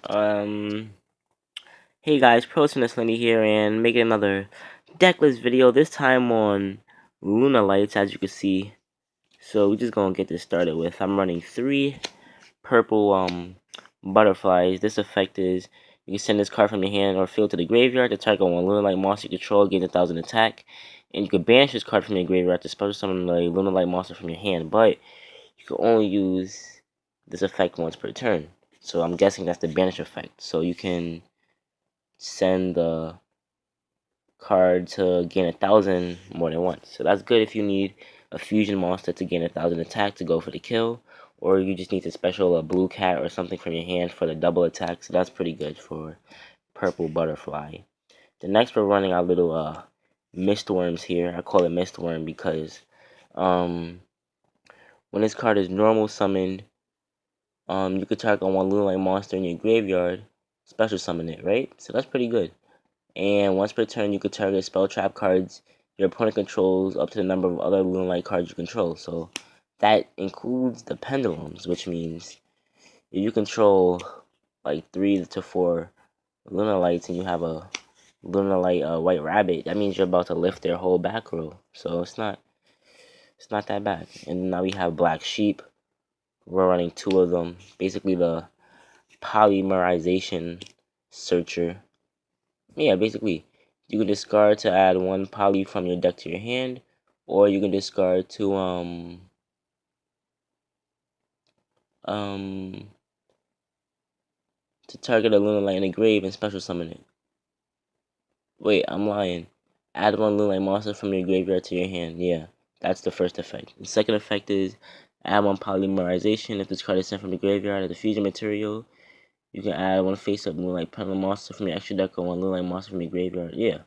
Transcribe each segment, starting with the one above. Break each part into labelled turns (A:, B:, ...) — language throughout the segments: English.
A: Um, hey guys, Lenny here, and making another decklist video. This time on LunaLights, as you can see. So we're just gonna get this started with. I'm running 3 purple butterflies. This effect is you can send this card from your hand or field to the graveyard to target one LunaLight monster you control, gain 1,000 attack, and you can banish this card from your graveyard to special summon a LunaLight monster from your hand. But you can only use this effect once per turn. So I'm guessing that's the banish effect. So you can send the card to gain 1,000 more than once. So that's good if you need a fusion monster to gain 1,000 attack to go for the kill, or you just need a special blue cat or something from your hand for the double attack. So that's pretty good for purple butterfly. The next we're running our little mistworms here. I call it mistworm because when this card is normal summoned, you could target on one LunaLight monster in your graveyard, special summon it, right? So that's pretty good. And once per turn, you could target spell trap cards your opponent controls up to the number of other LunaLight cards you control. So that includes the pendulums, which means if you control like 3 to 4 LunaLights and you have a LunaLight white rabbit, that means you're about to lift their whole back row. So it's not that bad. And now we have black sheep. We're running 2 of them. Basically the polymerization searcher. Yeah, basically, you can discard to add 1 poly from your deck to your hand, or you can discard to um target a LunaLight in the grave and special summon it. Wait, I'm lying. Add 1 LunaLight monster from your graveyard to your hand. Yeah, that's the first effect. The second effect is add 1 polymerization. If this card is sent from the graveyard as a fusion material, you can add 1 face-up LunaLight pendulum monster from your extra deck or 1 LunaLight monster from your graveyard. Yeah.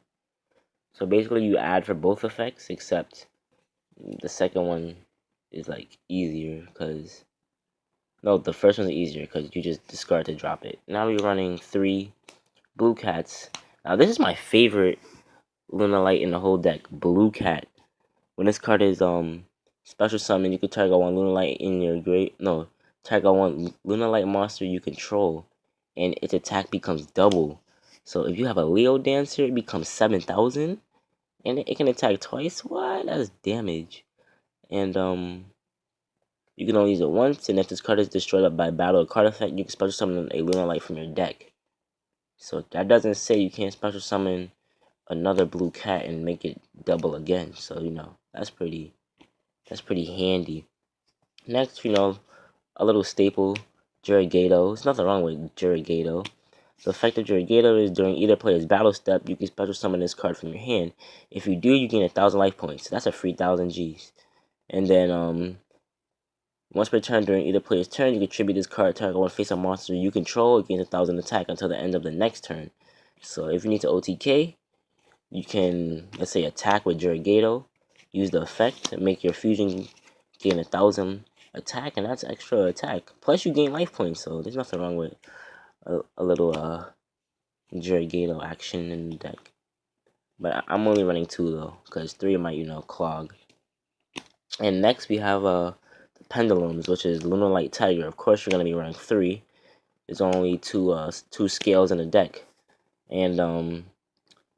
A: So basically, you add for both effects, except the second one is like easier because no, the first one's easier because you just discard to drop it. Now we're running 3 blue cats. Now this is my favorite LunaLight in the whole deck, blue cat. When this card is special summon, you can target 1 LunaLight in your target 1 LunaLight monster you control, and its attack becomes double. So if you have a Leo Dancer, it becomes 7,000, and it can attack twice. What? That's damage. And you can only use it once, and if this card is destroyed by battle or card effect, you can special summon a LunaLight from your deck. So that doesn't say you can't special summon another blue cat and make it double again. So that's pretty handy. Next, a little staple, Yugioh. There's nothing wrong with Yugioh. The effect of Yugioh is during either player's battle step, you can special summon this card from your hand. If you do, you gain 1,000 life points. So that's a free 1,000 Gs. And then once per turn during either player's turn, you can tribute this card to target 1 face-up monster you control, gains 1,000 attack until the end of the next turn. So if you need to OTK, you can, let's say, attack with Yugioh, use the effect to make your fusion gain 1,000 attack, and that's extra attack. Plus you gain life points, so there's nothing wrong with a little Yugioh action in the deck. But I'm only running 2 though, because 3 might, clog. And next we have pendulums, which is LunaLight Tiger. Of course, you're gonna be running 3. There's only two scales in the deck, and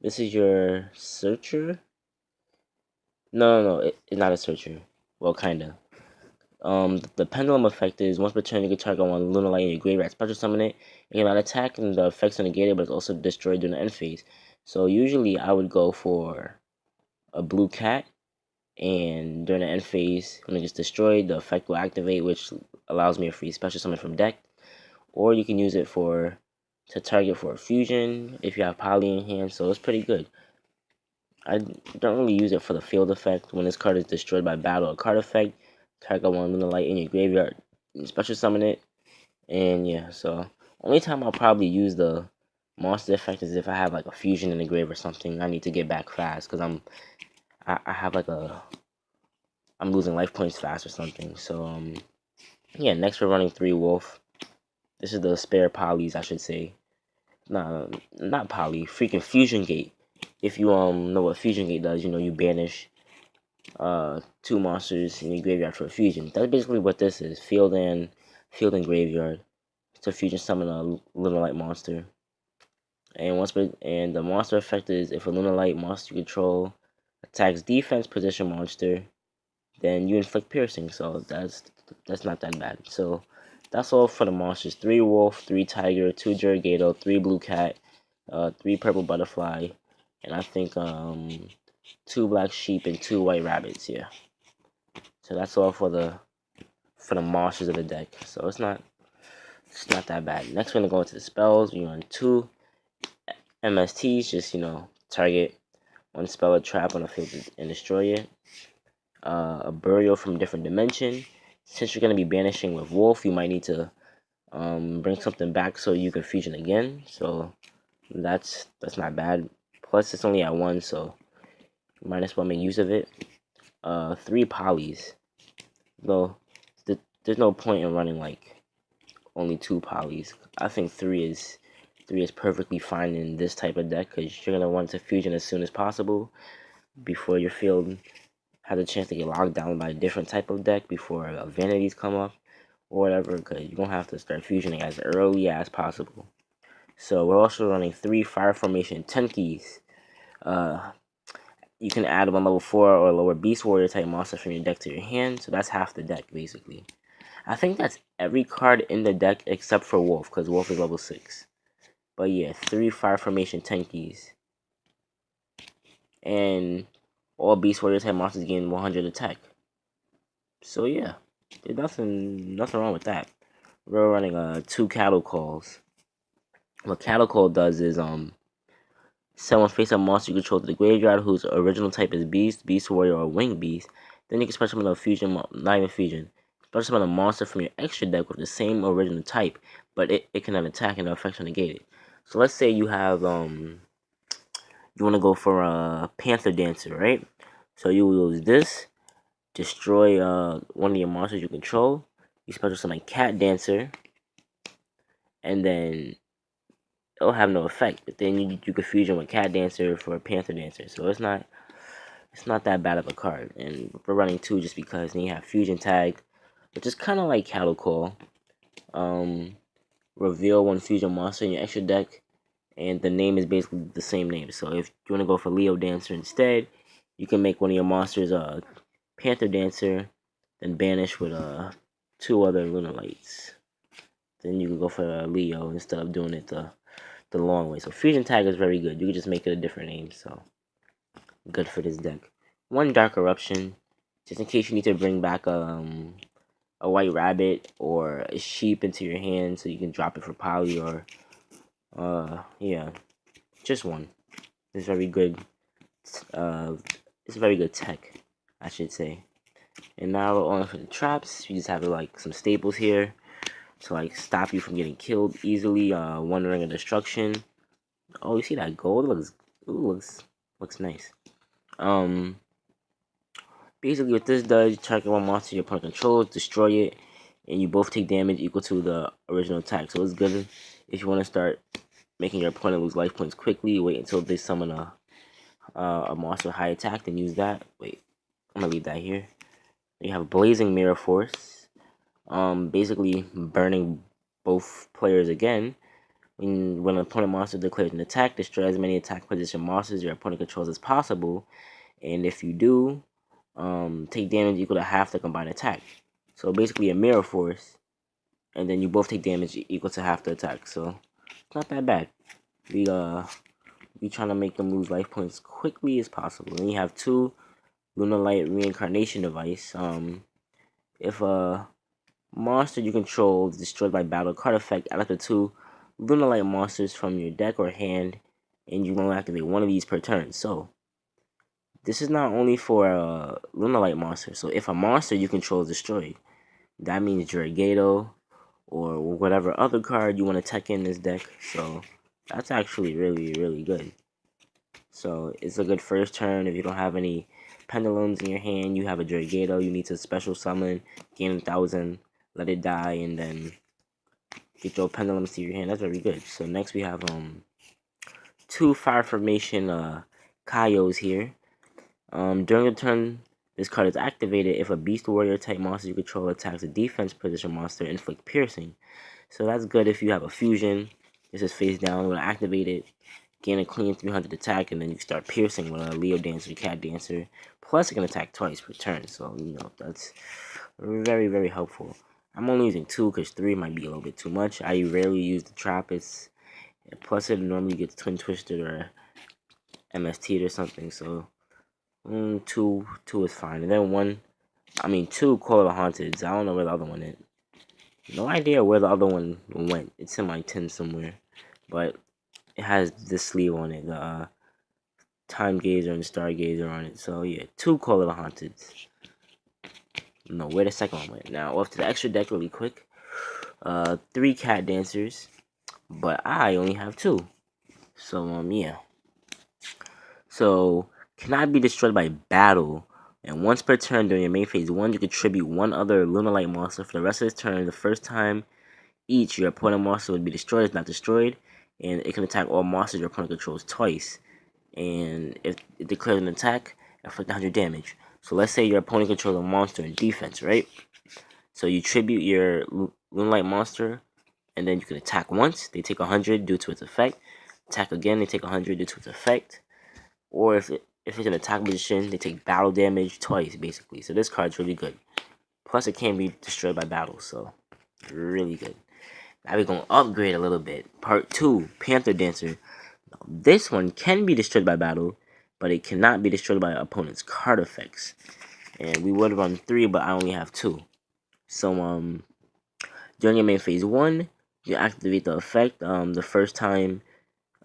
A: this is your searcher. No, it's not a searcher. Well, kinda. The pendulum effect is once per turn you can target 1 LunaLight in your graveyard, special summon it. It cannot attack, and the effects are negated, but it's also destroyed during the end phase. So usually I would go for a blue cat, and during the end phase, when it gets destroyed, the effect will activate, which allows me a free special summon from deck. Or you can use it to target for a fusion if you have poly in hand, so it's pretty good. I don't really use it for the field effect. When this card is destroyed by battle or card effect, target 1 LunaLight in your graveyard, you special summon it, and yeah, so only time I'll probably use the monster effect is if I have like a fusion in the grave or something. I need to get back fast because I have like I'm losing life points fast or something. So yeah, next we're running 3 wolf. This is the spare polys, I should say. Nah, not poly, freaking fusion gate. If you know what fusion gate does, you banish 2 monsters in your graveyard for a fusion. That's basically what this is. Field and graveyard. to fusion summon a LunaLight monster. And the monster effect is if a LunaLight monster you control attacks defense position monster, then you inflict piercing. So that's not that bad. So that's all for the monsters: 3 wolf, 3 tiger, 2 Yugioh, 3 blue cat, 3 purple butterfly, and I think 2 black sheep and 2 white rabbits. Yeah. So that's all for the monsters of the deck. So it's not that bad. Next, we're gonna go into the spells. We run 2 MSTs, just target 1 spell or trap on a field and destroy it. A burial from a different dimension. Since you're gonna be banishing with wolf, you might need to bring something back so you can fusion again. So that's not bad. Plus, it's only at 1, so you might as well make use of it. 3 polys. Though there's no point in running like only 2 polys. I think 3 is perfectly fine in this type of deck because you're gonna want to fusion as soon as possible before your field has a chance to get locked down by a different type of deck before vanities come up or whatever, because you're gonna have to start fusioning as early as possible. So we're also running 3 fire formation 10 keys. You can add 1 level 4 or lower beast warrior type monster from your deck to your hand, so that's half the deck basically. I think that's every card in the deck except for wolf, because wolf is level 6. But yeah, 3 fire formation 10 keys. And all beast warrior type monsters gain 100 attack. So yeah, there's nothing wrong with that. We're running 2 cattle calls. What cattle call does is someone face a monster you control to the graveyard whose original type is beast, beast warrior, or winged beast. Then you can special summon a fusion, not even fusion. Special summon a monster from your extra deck with the same original type, but it cannot attack and the effects are negated. So let's say you have you want to go for a Panther Dancer, right? So you will use this, destroy one of your monsters you control. You special summon Cat Dancer, and then it'll have no effect. But then you can fusion with Cat Dancer for a Panther Dancer. So it's not that bad of a card. And we're running 2 just because. Then you have Fusion Tag, which is kind of like Cattle Call. Reveal 1 fusion monster in your extra deck, and the name is basically the same name. So if you want to go for Leo Dancer instead, you can make one of your monsters a Panther Dancer, then banish with 2 other LunaLights. Then you can go for Leo instead of doing it the long way. So Fusion Tag is very good. You can just make it a different name. So good for this deck. 1 Dark Eruption, just in case you need to bring back a white rabbit or a sheep into your hand so you can drop it for poly, or yeah, just 1. It's very good. It's a very good tech, I should say. And now we're on for the traps. You just have like some staples here to like stop you from getting killed easily. 1 Ring of Destruction. Oh, you see that gold? Looks nice. Basically what this does, you target 1 monster your opponent controls, destroy it, and you both take damage equal to the original attack. So it's good if you want to start making your opponent lose life points quickly. Wait until they summon a monster with high attack, then use that. Wait, I'm gonna leave that here. You have Blazing Mirror Force. Basically burning both players again. When an opponent monster declares an attack, destroy as many attack position monsters your opponent controls as possible. And if you do, take damage equal to half the combined attack. So basically a mirror force, and then you both take damage equal to half the attack. So it's not that bad. We trying to make them lose life points quickly as possible. And you have 2 LunaLight Reincarnation Device. If a monster you control is destroyed by battle card effect, add up to 2 LunaLight monsters from your deck or hand, and you can only activate 1 of these per turn. So this is not only for LunaLight monster. So if a monster you control is destroyed, that means Yugioh or whatever other card you want to tech in this deck. So that's actually really good. So it's a good first turn. If you don't have any pendulums in your hand, you have a Yugioh, you need to special summon, gain 1,000, let it die, and then get your pendulums to your hand. That's very good. So next we have 2 fire formation Kaios here. During the turn this card is activated, if a beast warrior type monster you control attacks a defense position monster, inflict piercing. So that's good if you have a fusion. This is face down. We're gonna activate it, gain a clean 300 attack, and then you start piercing with a Leo Dancer, Cat Dancer. Plus, it can attack twice per turn. So that's very, very helpful. I'm only using 2 because 3 might be a little bit too much. I rarely use the trap. Plus it normally gets twin twisted or MST'd or something. So 2 is fine. And then 2 Call of the Haunted. I don't know where the other one is. No idea where the other one went. It's in my tin somewhere, but it has this sleeve on it. The Time Gazer and Stargazer on it. So yeah, 2 Call of the Haunted. No, where the second one went. Now off to the extra deck really quick. 3 Cat Dancers, but I only have 2. So yeah. So cannot be destroyed by battle. And once per turn during your main phase 1, you contribute 1 other LunaLight monster for the rest of its turn. The first time each your opponent monster would be destroyed is not destroyed, and it can attack all monsters your opponent controls twice. And if it declares an attack, inflict 100 damage. So let's say your opponent controls a monster in defense, right? So you tribute your LunaLight monster, and then you can attack once. They take 100 due to its effect. Attack again, they take 100 due to its effect. Or if it's an attack position, they take battle damage twice, basically. So this card's really good. Plus, it can't be destroyed by battle, so really good. Now we're going to upgrade a little bit. Part 2, Panther Dancer. Now, this one can be destroyed by battle, but it cannot be destroyed by opponent's card effects. And we would run 3, but I only have 2. So, during your main phase 1, you activate the effect. The first time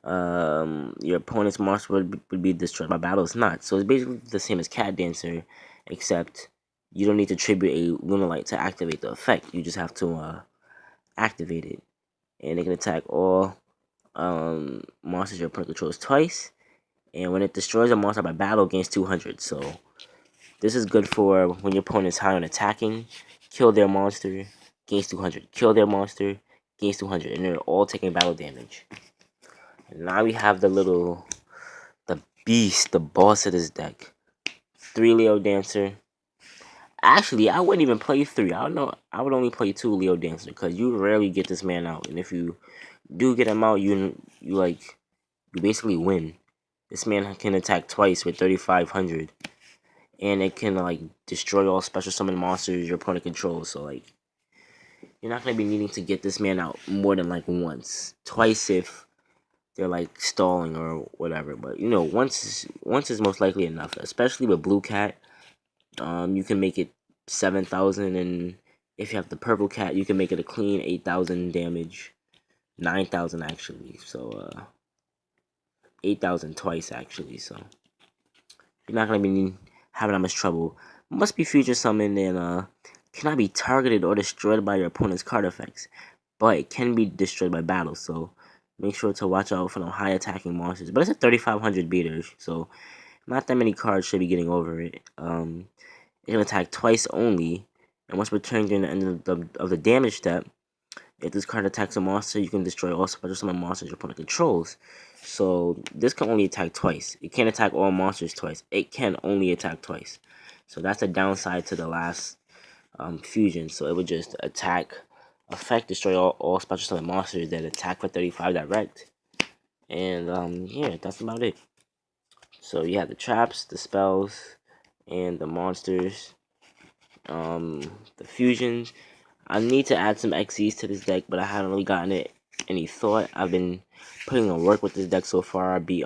A: your opponent's monster would be destroyed by battle. It's not. So it's basically the same as Cat Dancer, except you don't need to tribute a LunaLight to activate the effect. You just have to activate it, and it can attack all monsters your opponent controls twice. And when it destroys a monster by battle, it gains 200. So this is good for when your opponent is high on attacking. Kill their monster, gains 200. Kill their monster, gains 200, and they're all taking battle damage. And now we have the beast, the boss of this deck. 3 Leo Dancer. Actually, I wouldn't even play 3. I don't know. I would only play 2 Leo Dancer because you rarely get this man out. And if you do get him out, you basically win. This man can attack twice with 3,500, and it can destroy all special summon monsters your opponent controls. So you're not gonna be needing to get this man out more than once, twice if they're stalling or whatever. But once is most likely enough, especially with Blue Cat. You can make it 7,000, and if you have the Purple Cat, you can make it a clean 8,000 damage, 9,000 actually. So 8,000 twice actually. So you're not gonna be having that much trouble. Must be future summoned and cannot be targeted or destroyed by your opponent's card effects, but it can be destroyed by battle. So make sure to watch out for the high attacking monsters. But it's a 3,500 beater, so not that many cards should be getting over it. It can attack twice only, and once returned during the end of the damage step, if this card attacks a monster, you can destroy all special summon monsters your opponent controls. So this can only attack twice. It can't attack all monsters twice. It can only attack twice. So that's the downside to the last fusion. So it would just attack, effect, destroy all special summon monsters that attack for 35 direct. And yeah, that's about it. So you have the traps, the spells, and the monsters. The fusions. I need to add some XEs to this deck, but I haven't really gotten it any thought. I've been putting in work with this deck so far. I beat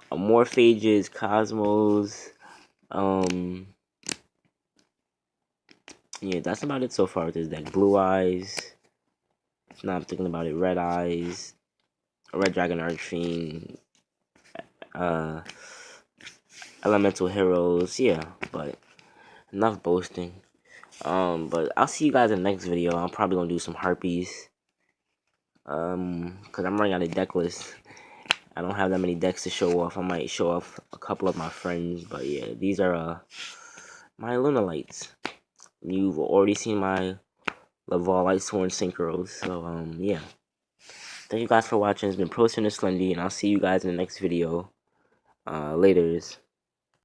A: Morphages, Cosmos. Yeah, that's about it so far with this deck. Blue Eyes. Now I'm thinking about it. Red Eyes, Red Dragon Archfiend, Elemental Heroes. Yeah, but enough boasting. But I'll see you guys in the next video. I'm probably gonna do some Harpies. Cause I'm running out of deck list. I don't have that many decks to show off. I might show off a couple of my friends, but yeah, these are my LunaLights. You've already seen my Laval Lightsworn Synchros, so yeah. Thank you guys for watching. It's been Pro Slendy, and I'll see you guys in the next video. Laters.